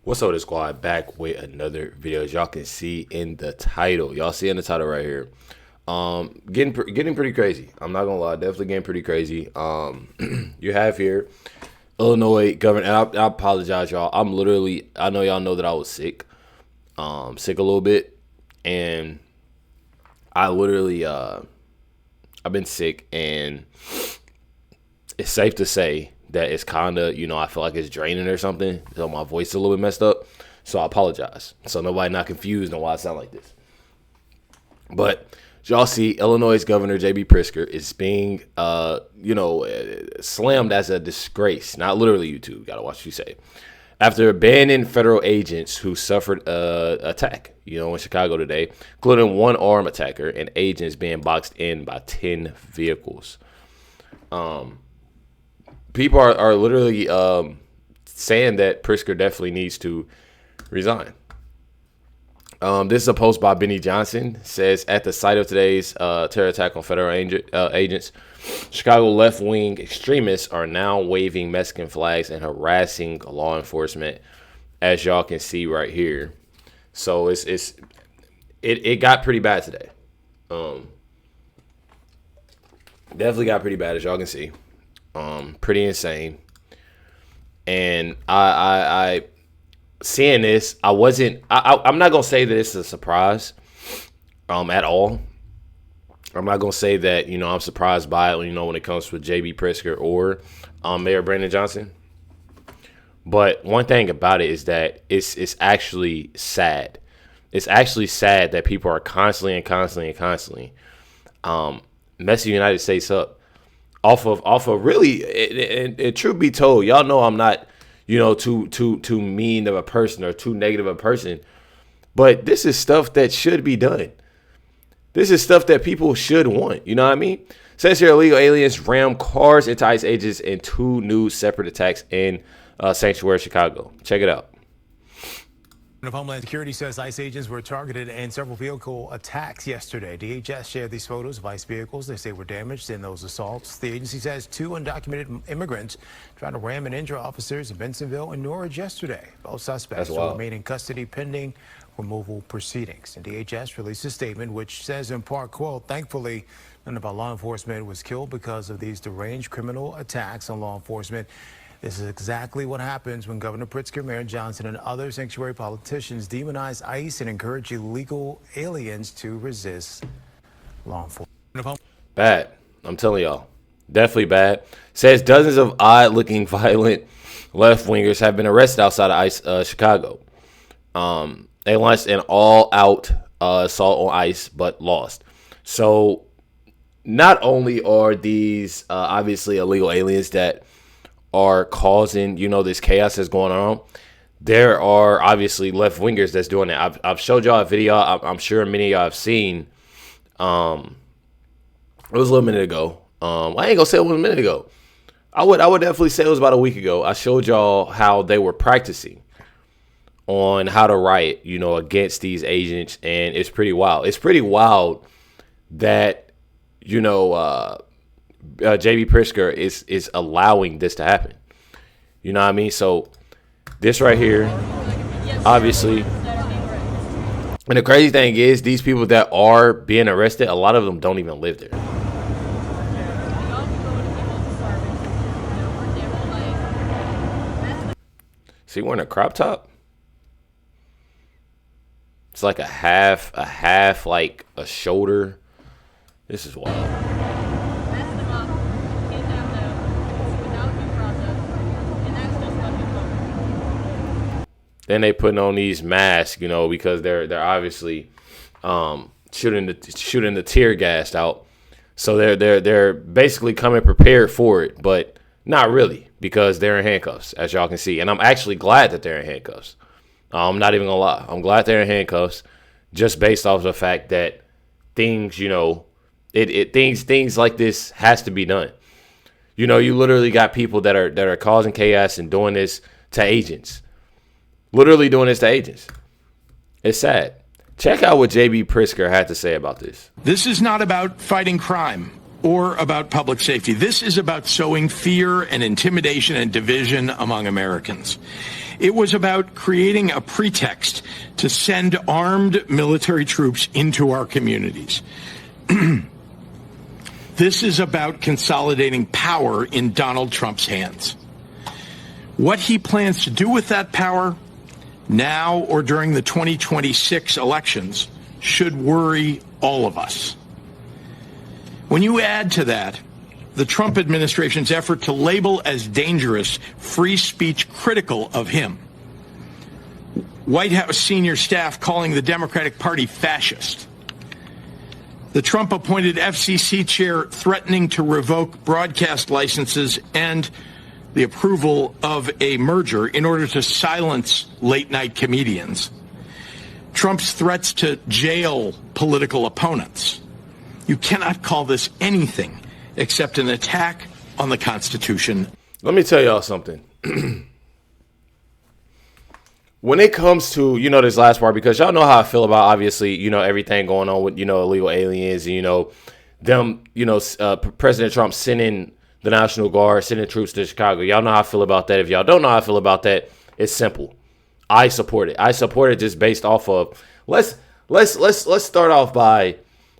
What's up, with the squad? Back with another video. As y'all can see in the title, y'all see in the title right here. Getting pretty crazy. I'm not gonna lie, definitely getting pretty crazy. You have here Illinois governor, and I apologize, y'all. I know y'all know that I was sick, sick a little bit, and I literally, I've been sick, and it's safe to say that it's kind of, I feel like it's draining or something. So my voice is a little bit messed up. So I apologize. So nobody not confused on why I sound like this. But y'all see, Illinois Governor J.B. Pritzker is being, slammed as a disgrace. Not literally, YouTube. Got to watch what you say. After abandoning federal agents who suffered an attack, in Chicago today, including one armed attacker and agents being boxed in by 10 vehicles. People are literally saying that Pritzker definitely needs to resign. This is a post by Benny Johnson. Says, at the site of today's terror attack on federal agents, Chicago left-wing extremists are now waving Mexican flags and harassing law enforcement, as y'all can see right here. So it got pretty bad today. Definitely got pretty bad, as y'all can see. Pretty insane. And I seeing this, I'm not gonna say that it's a surprise at all. I'm not gonna say that I'm surprised by it when it comes with JB Pritzker or Mayor Brandon Johnson. But one thing about it is that it's actually sad. It's actually sad that people are constantly messing the United States up. Off of really, and truth be told, y'all know I'm not, too mean of a person or too negative of a person. But this is stuff that should be done. This is stuff that people should want. You know what I mean? Says here, illegal aliens ram cars into ICE agents in 2 new separate attacks in Sanctuary, Chicago. Check it out. Of Homeland Security says ICE agents were targeted in several vehicle attacks yesterday. DHS shared these photos of ICE vehicles they say were damaged in those assaults. The agency says 2 undocumented immigrants tried to ram and injure officers in Bensenville and Norridge yesterday. Both suspects will remain in custody pending removal proceedings. And DHS released a statement which says in part, quote, "Thankfully, none of our law enforcement was killed because of these deranged criminal attacks on law enforcement. This is exactly what happens when Governor Pritzker, Mayor Johnson, and other sanctuary politicians demonize ICE and encourage illegal aliens to resist law enforcement." Bad. I'm telling y'all. Definitely bad. Says dozens of odd-looking, violent left-wingers have been arrested outside of ICE Chicago. They launched an all-out assault on ICE, but lost. So not only are these obviously illegal aliens that are causing, this chaos that's going on, there are obviously left wingers that's doing it. I've showed y'all a video. I'm sure many of y'all have seen. It was a little minute ago. I ain't gonna say it was a minute ago. I would definitely say it was about a week ago. I showed y'all how they were practicing on how to riot, against these agents, and it's pretty wild. It's pretty wild that JB Pritzker is allowing this to happen. You know what I mean? So this right here, obviously, and the crazy thing is these people that are being arrested, a lot of them don't even live there. See, wearing a crop top? It's like a half, like a shoulder. This is wild. Then they putting on these masks, because they're obviously shooting the tear gas out. So they're basically coming prepared for it, but not really, because they're in handcuffs, as y'all can see. And I'm actually glad that they're in handcuffs. I'm not even gonna lie. I'm glad they're in handcuffs, just based off the fact that things, things like this has to be done. You literally got people that are causing chaos and doing this to agents. Literally doing this to agents. It's sad. Check out what J.B. Pritzker had to say about this. This is not about fighting crime or about public safety. This is about sowing fear and intimidation and division among Americans. It was about creating a pretext to send armed military troops into our communities. This is about consolidating power in Donald Trump's hands. What he plans to do with that power, now or during the 2026 elections, should worry all of us. When you add to that the Trump administration's effort to label as dangerous free speech critical of him, White House senior staff calling the Democratic Party fascist, the Trump-appointed FCC chair threatening to revoke broadcast licenses and the approval of a merger in order to silence late-night comedians, Trump's threats to jail political opponents, you cannot call this anything except an attack on the Constitution. Let me tell y'all something. When it comes to, this last part, because y'all know how I feel about, obviously, everything going on with, illegal aliens and, them, President Trump sending the National Guard, sending troops to Chicago. Y'all know how I feel about that. If y'all don't know how I feel about that, it's simple. I support it. I support it just based off of, let's start off by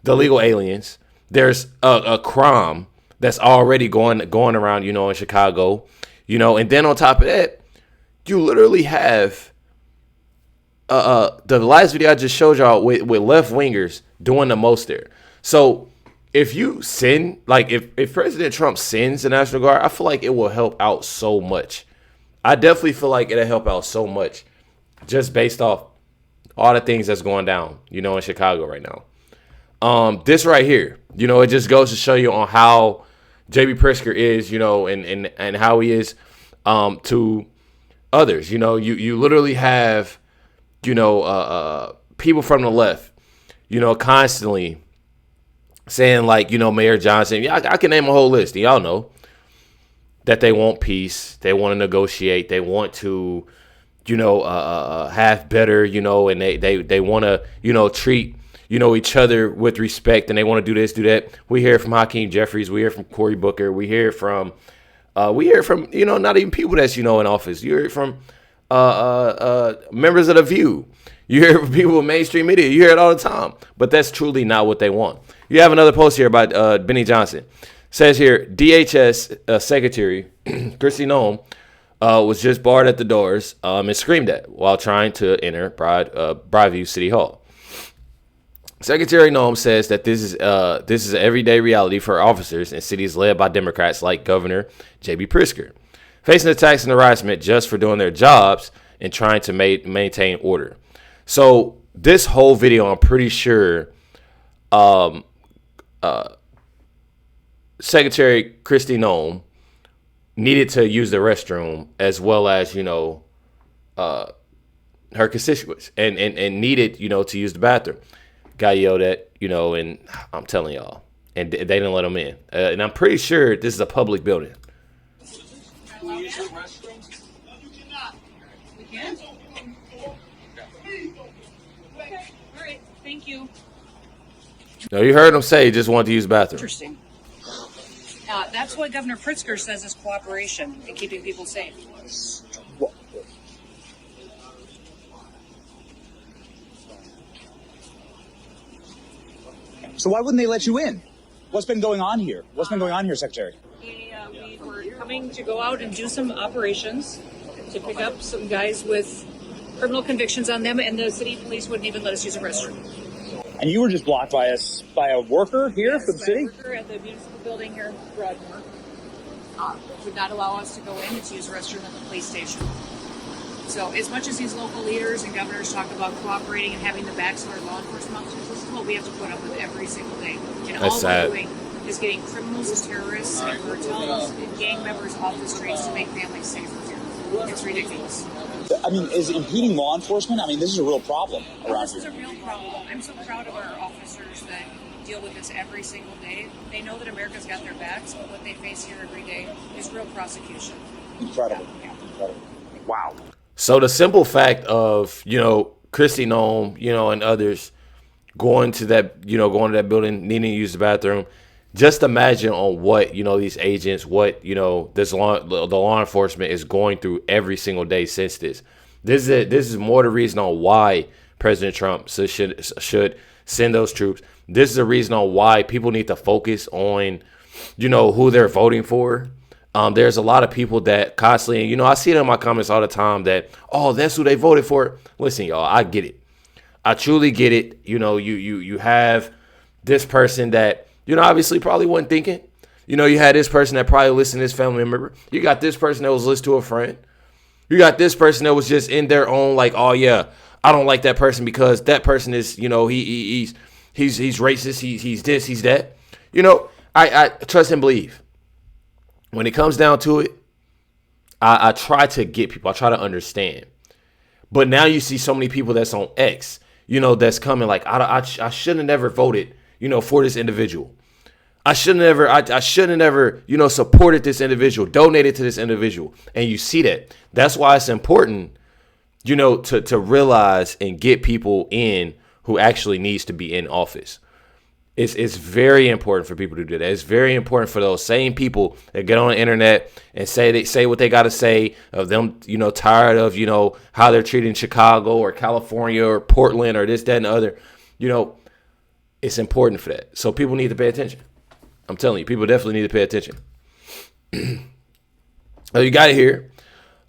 the illegal aliens. There's a crime that's already going around, in Chicago, and then on top of that, you literally have the last video I just showed y'all with left wingers doing the most there. So if you send, if President Trump sends the National Guard, I feel like it will help out so much. I definitely feel like it'll help out so much just based off all the things that's going down, in Chicago right now. This right here, it just goes to show you on how JB Pritzker is, and how he is to others. You literally have, people from the left, constantly saying Mayor Johnson. Yeah, I can name a whole list. Y'all know that they want peace. They want to negotiate. They want to, have better, and they want to, treat, each other with respect, and they want to do this, do that. We hear from Hakeem Jeffries. We hear from Cory Booker. We hear from, not even people that's, in office. You hear from members of The View. You hear from people in mainstream media. You hear it all the time. But that's truly not what they want. You have another post here by Benny Johnson. Says here, DHS Secretary Kristi Noem was just barred at the doors and screamed at while trying to enter Broadview City Hall. Secretary Noem says that this is an everyday reality for officers in cities led by Democrats like Governor J.B. Pritzker, facing attacks and harassment just for doing their jobs and trying to maintain order. So this whole video, I'm pretty sure Secretary Kristi Noem needed to use the restroom as well as, her constituents and needed, to use the bathroom. Got yelled at, and I'm telling y'all, and they didn't let him in. And I'm pretty sure this is a public building. Can we use the restroom? No, you cannot. We can? Okay. All right. Thank you. No, you heard him say he just wanted to use the bathroom. Interesting. That's what Governor Pritzker says is cooperation and keeping people safe. So why wouldn't they let you in? What's been going on here? What's been going on here, Secretary? We were coming to go out and do some operations to pick up some guys with criminal convictions on them, and the city police wouldn't even let us use a restroom. And you were just blocked by a worker here from the city? A worker at the municipal building here in Broadmoor would not allow us to go in and to use a restroom at the police station. So as much as these local leaders and governors talk about cooperating and having the backs of our law enforcement officers, this is what we have to put up with every single day. And That's all sad. we're doing is getting criminals and terrorists and cartels and gang members off the streets to make families safer here. It's ridiculous. I mean, is impeding law enforcement? I mean, this is a real problem around This is here. a real problem. I'm so proud of our officers that deal with this every single day. They know that America's got their backs, but what they face here every day is real prosecution. Incredible. Yeah. Incredible. Wow. So the simple fact of, Kristi Noem, and others going to that building, needing to use the bathroom, just imagine on what, these agents, what, the law enforcement is going through every single day since this. This is more the reason on why President Trump should send those troops. This is the reason on why people need to focus on, who they're voting for. There's a lot of people that constantly, I see it in my comments all the time that, oh, that's who they voted for. Listen, y'all, I get it. I truly get it. You have this person that, obviously probably wasn't thinking. You had this person that probably listened to his family member. You got this person that was listening to a friend. You got this person that was just in their own, like, oh yeah, I don't like that person because that person is, he's racist. He's this, he's that. I trust and believe. When it comes down to it, I try to get people. I try to understand. But now you see so many people that's on X, that's coming like, I shouldn't have never voted, for this individual. I shouldn't have never, supported this individual, donated to this individual. And you see that. That's why it's important, to realize and get people in who actually needs to be in office. It's very important for people to do that. It's very important for those same people that get on the internet and say what they got to say of them, tired of, how they're treating Chicago or California or Portland or this, that, and the other. It's important for that. So people need to pay attention. I'm telling you, people definitely need to pay attention. You got it here.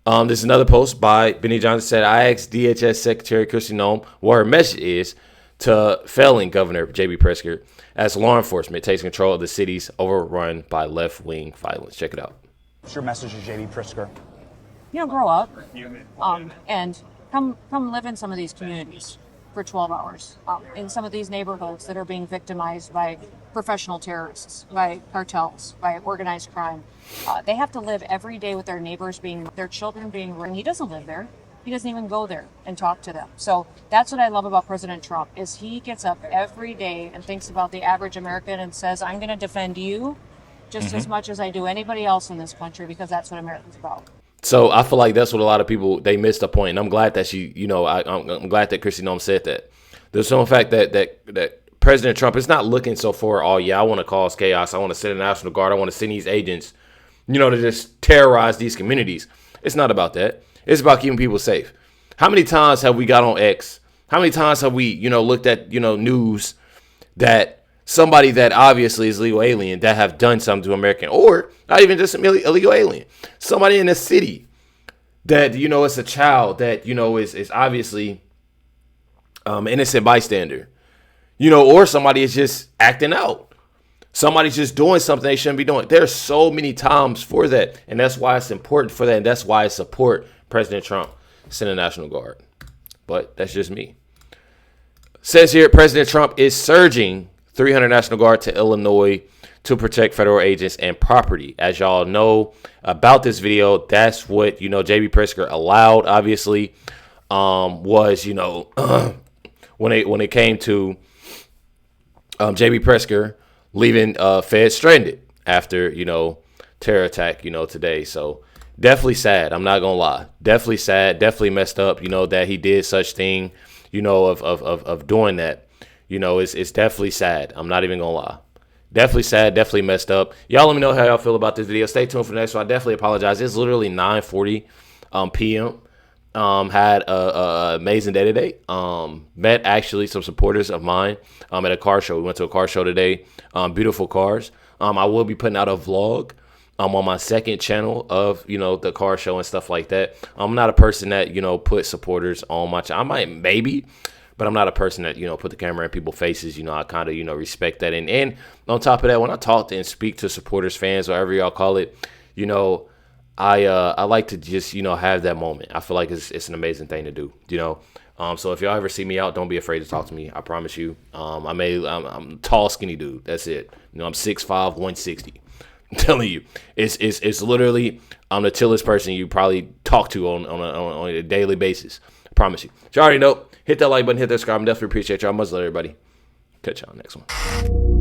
This is another post by Benny Johnson said, I asked DHS Secretary Kristi Noem what her message is to failing Governor J.B. Pritzker as law enforcement takes control of the cities overrun by left-wing violence. Check it out. What's your message to J.B. Pritzker? Grow up and come live in some of these communities for 12 hours in some of these neighborhoods that are being victimized by professional terrorists, by cartels, by organized crime. They have to live every day with their neighbors their children being raped. He doesn't live there. He doesn't even go there and talk to them. So that's what I love about President Trump is he gets up every day and thinks about the average American and says, I'm going to defend you just as much as I do anybody else in this country because that's what America's about. So I feel like that's what a lot of people, they missed the point. And I'm glad that I'm glad that Kristi Noem said that. There's some fact that President Trump is not looking so far, oh yeah, I want to cause chaos. I want to send a National Guard. I want to send these agents, to just terrorize these communities. It's not about that. It's about keeping people safe. How many times have we got on X? How many times have we, looked at, news that somebody that obviously is legal alien that have done something to American, or not even just an illegal alien, somebody in a city that, it's a child that, is obviously innocent bystander, or somebody is just acting out. Somebody's just doing something they shouldn't be doing. There's so many times for that. And that's why it's important for that. And that's why I support President Trump sending the National Guard. But that's just me. Says here, President Trump is surging 300 National Guard to Illinois to protect federal agents and property. As y'all know about this video, that's what, J.B. Pritzker allowed, obviously, was, when it came to J.B. Pritzker leaving Fed stranded after, terror attack, today. So definitely sad. I'm not going to lie. Definitely sad. Definitely messed up, that he did such thing, of doing that. It's definitely sad. I'm not even going to lie. Definitely sad. Definitely messed up. Y'all let me know how y'all feel about this video. Stay tuned for the next one. I definitely apologize. It's literally 9:40 p.m. Had a amazing day today. Met actually some supporters of mine at a car show. We went to a car show today. Beautiful cars. I will be putting out a vlog on my second channel of the car show and stuff like that. I'm not a person that put supporters on my channel. I might maybe, but I'm not a person that put the camera in people's faces. I kind of respect that. And on top of that, when I talk to and speak to supporters, fans, whatever y'all call it, I like to just, have that moment. I feel like it's an amazing thing to do, So if y'all ever see me out, don't be afraid to talk to me. I promise you. I'm a tall, skinny dude. That's it. I'm 6'5", 160. I'm telling you, it's literally I'm the chillest person you probably talk to on a daily basis. I promise you. So you already know. Hit that like button, hit that subscribe. I definitely appreciate y'all. Much love, everybody. Catch y'all next one.